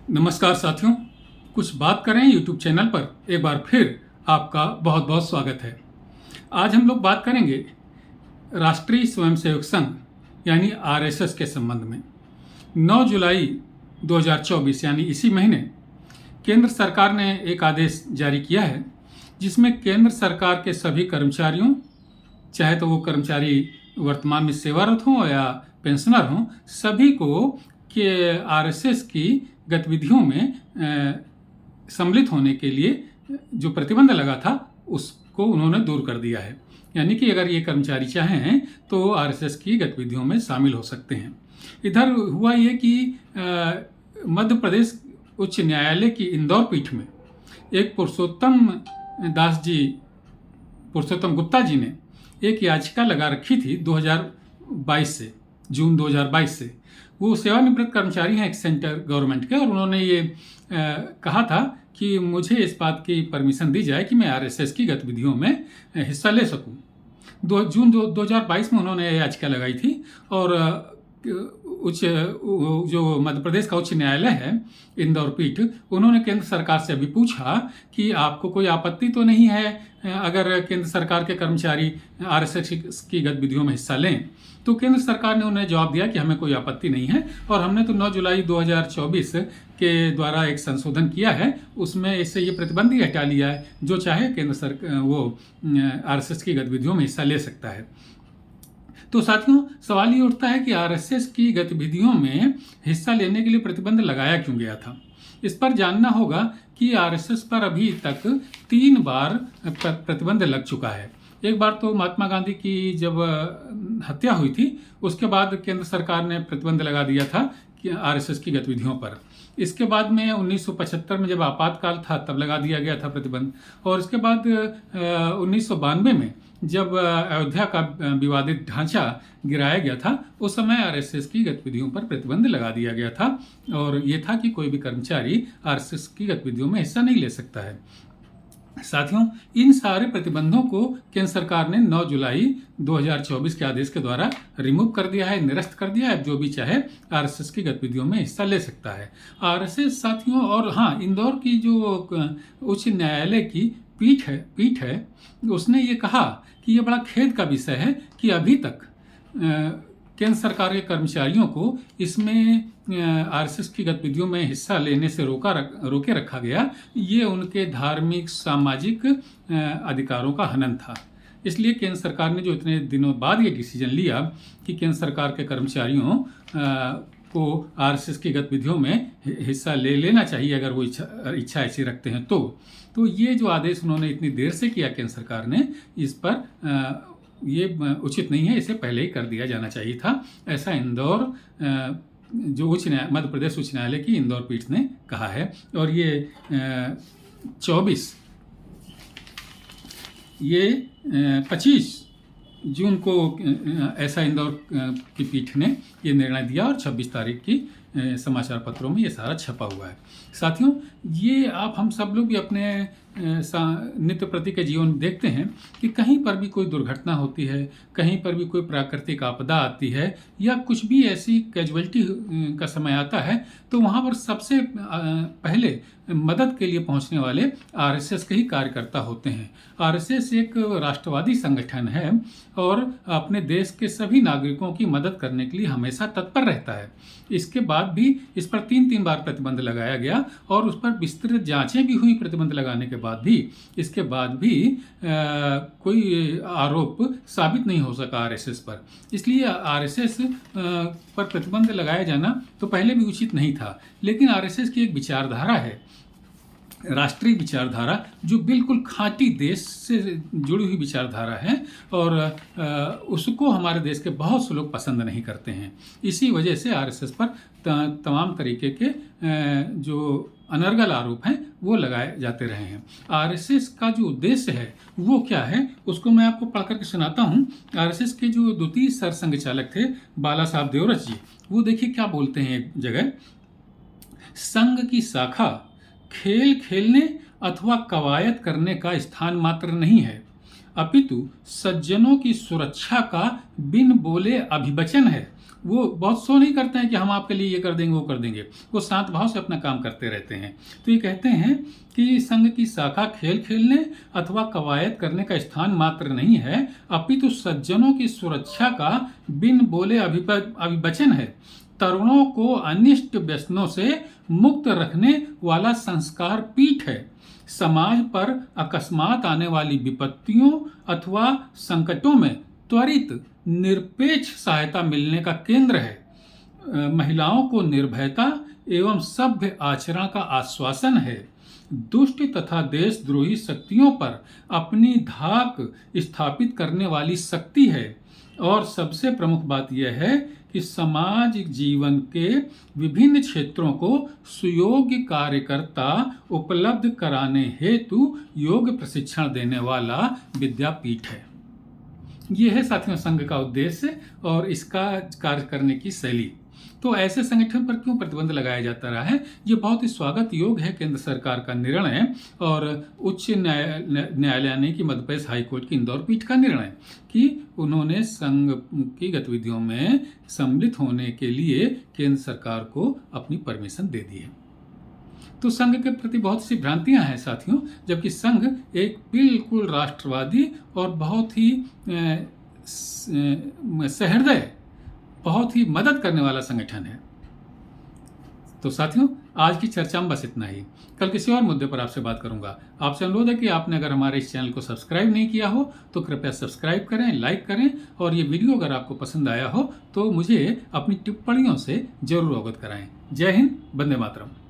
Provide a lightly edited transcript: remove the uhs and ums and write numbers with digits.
नमस्कार साथियों, कुछ बात करें यूट्यूब चैनल पर एक बार फिर आपका बहुत बहुत स्वागत है। आज हम लोग बात करेंगे राष्ट्रीय स्वयंसेवक संघ यानी आरएसएस के संबंध में। 9 जुलाई 2024 यानी इसी महीने केंद्र सरकार ने एक आदेश जारी किया है जिसमें केंद्र सरकार के सभी कर्मचारियों, चाहे तो वो कर्मचारी वर्तमान में सेवारत हों या पेंशनर हों, सभी को के आरएसएस की गतिविधियों में सम्मिलित होने के लिए जो प्रतिबंध लगा था उसको उन्होंने दूर कर दिया है। यानी कि अगर ये कर्मचारी चाहें तो आरएसएस की गतिविधियों में शामिल हो सकते हैं। इधर हुआ ये कि मध्य प्रदेश उच्च न्यायालय की इंदौर पीठ में एक पुरुषोत्तम गुप्ता जी ने एक याचिका लगा रखी थी 2022 से, जून 2022 से। वो सेवानिवृत्त कर्मचारी हैं एक सेंटर गवर्नमेंट के, और उन्होंने ये कहा था कि मुझे इस बात की परमिशन दी जाए कि मैं आरएसएस की गतिविधियों में हिस्सा ले सकूं। जून 2022 में उन्होंने याचिका लगाई थी, और जो मध्य प्रदेश का उच्च न्यायालय है इंदौर पीठ, उन्होंने केंद्र सरकार से अभी पूछा कि आपको कोई आपत्ति तो नहीं है अगर केंद्र सरकार के कर्मचारी आरएसएस की गतिविधियों में हिस्सा लें। तो केंद्र सरकार ने उन्हें जवाब दिया कि हमें कोई आपत्ति नहीं है, और हमने तो 9 जुलाई 2024 के द्वारा एक संशोधन किया है, उसमें इससे ये प्रतिबंध ही हटा लिया है, जो चाहे केंद्र सरकार वो आरएसएस की गतिविधियों में हिस्सा ले सकता है। तो साथियों, सवाल ये उठता है कि आरएसएस की गतिविधियों में हिस्सा लेने के लिए प्रतिबंध लगाया क्यों गया था। इस पर जानना होगा कि आरएसएस पर अभी तक 3 बार प्रतिबंध लग चुका है। एक बार तो महात्मा गांधी की जब हत्या हुई थी उसके बाद केंद्र सरकार ने प्रतिबंध लगा दिया था कि आरएसएस की गतिविधियों पर। इसके बाद में 1975 में जब आपातकाल था तब लगा दिया गया था प्रतिबंध, और इसके बाद 1992 में जब अयोध्या का विवादित ढांचा गिराया गया था उस समय आरएसएस की गतिविधियों पर प्रतिबंध लगा दिया गया था, और ये था कि कोई भी कर्मचारी आरएसएस की गतिविधियों में हिस्सा नहीं ले सकता है। साथियों, इन सारे प्रतिबंधों को केंद्र सरकार ने 9 जुलाई 2024 के आदेश के द्वारा रिमूव कर दिया है, निरस्त कर दिया है। जो भी चाहे आरएसएस की गतिविधियों में हिस्सा ले सकता है। आरएसएस साथियों, और हाँ, इंदौर की जो उच्च न्यायालय की पीठ है उसने ये कहा कि ये बड़ा खेद का विषय है कि अभी तक केंद्र सरकार के कर्मचारियों को इसमें आरएसएस की गतिविधियों में हिस्सा लेने से रोके रखा गया। ये उनके धार्मिक सामाजिक अधिकारों का हनन था। इसलिए केंद्र सरकार ने जो इतने दिनों बाद ये डिसीजन लिया कि केंद्र सरकार के कर्मचारियों को आरएसएस की गतिविधियों में हिस्सा ले लेना चाहिए अगर वो इच्छा ऐसी रखते हैं तो ये जो आदेश उन्होंने इतनी देर से किया केंद्र सरकार ने, इस पर ये उचित नहीं है, इसे पहले ही कर दिया जाना चाहिए था। ऐसा इंदौर जो मध्य प्रदेश उच्च न्यायालय की इंदौर पीठ ने कहा है। और ये 25 जून को ऐसा इंदौर की पीठ ने ये निर्णय दिया, और 26 तारीख की समाचार पत्रों में ये सारा छपा हुआ है। साथियों, ये हम सब लोग भी अपने नित्य प्रति के जीवन में देखते हैं कि कहीं पर भी कोई दुर्घटना होती है, कहीं पर भी कोई प्राकृतिक आपदा आती है, या कुछ भी ऐसी कैजुअलिटी का समय आता है, तो वहाँ पर सबसे पहले मदद के लिए पहुँचने वाले आरएसएस के ही कार्यकर्ता होते हैं। आरएसएस एक राष्ट्रवादी संगठन है और अपने देश के सभी नागरिकों की मदद करने के लिए हमेशा तत्पर रहता है। इसके बाद भी इस पर 3 बार प्रतिबंध लगाया गया, और उस पर विस्तृत जांचें भी हुई प्रतिबंध लगाने के बाद भी। इसके बाद भी कोई आरोप साबित नहीं हो सका आरएसएस पर। इसलिए आरएसएस पर प्रतिबंध लगाया जाना तो पहले भी उचित नहीं था। लेकिन आरएसएस की एक विचारधारा है, राष्ट्रीय विचारधारा, जो बिल्कुल खाँटी देश से जुड़ी हुई विचारधारा है, और उसको हमारे देश के बहुत से लोग पसंद नहीं करते हैं। इसी वजह से आरएसएस पर तमाम तरीके के जो अनर्गल आरोप हैं वो लगाए जाते रहे हैं। आरएसएस का जो उद्देश्य है वो क्या है, उसको मैं आपको पढ़ करके सुनाता हूँ। आरएसएस के जो द्वितीय सरसंघ चालक थे बाला साहब देवरस जी, वो देखिए क्या बोलते हैं एक जगह। संघ की शाखा खेल खेलने अथवा कवायद करने का स्थान मात्र नहीं है, अपितु सज्जनों की सुरक्षा का बिन बोले अभिवचन है। वो बहुत शो नहीं करते हैं कि हम आपके लिए ये कर देंगे वो कर देंगे, वो शांत भाव से अपना काम करते रहते हैं। तो ये कहते हैं कि संघ की शाखा खेल खेलने अथवा कवायद करने का स्थान मात्र नहीं है, अपितु सज्जनों की सुरक्षा का बिन बोले अभिवचन है। तरुणों को अनिष्ट व्यसनों से मुक्त रखने वाला संस्कार पीठ है। समाज पर अकस्मात आने वाली विपत्तियों अथवा संकटों में त्वरित निरपेक्ष सहायता मिलने का केंद्र है। महिलाओं को निर्भयता एवं सभ्य आचरण का आश्वासन है। दुष्ट तथा देशद्रोही शक्तियों पर अपनी धाक स्थापित करने वाली शक्ति है। और सबसे प्रमुख बात यह है कि सामाजिक जीवन के विभिन्न क्षेत्रों को सुयोग्य कार्यकर्ता उपलब्ध कराने हेतु योग प्रशिक्षण देने वाला विद्यापीठ है। यह है साथियों संघ का उद्देश्य और इसका कार्य करने की शैली। तो ऐसे संगठन पर क्यों प्रतिबंध लगाया जाता रहा है, ये बहुत ही स्वागत योग्य है केंद्र सरकार का निर्णय और उच्च न्यायालय ने कि मध्य प्रदेश हाईकोर्ट की इंदौर पीठ का निर्णय कि उन्होंने संघ की गतिविधियों में सम्मिलित होने के लिए केंद्र सरकार को अपनी परमिशन दे दी है। तो संघ के प्रति बहुत सी भ्रांतियां हैं साथियों, जबकि संघ एक बिल्कुल राष्ट्रवादी और बहुत ही सहृदय, बहुत ही मदद करने वाला संगठन है। तो साथियों आज की चर्चा में बस इतना ही। कल किसी और मुद्दे पर आपसे बात करूंगा। आपसे अनुरोध है कि आपने अगर हमारे इस चैनल को सब्सक्राइब नहीं किया हो तो कृपया सब्सक्राइब करें, लाइक करें और ये वीडियो अगर आपको पसंद आया हो तो मुझे अपनी टिप्पणियों से जरूर अवगत कराएं। जय हिंद, वंदे मातरम।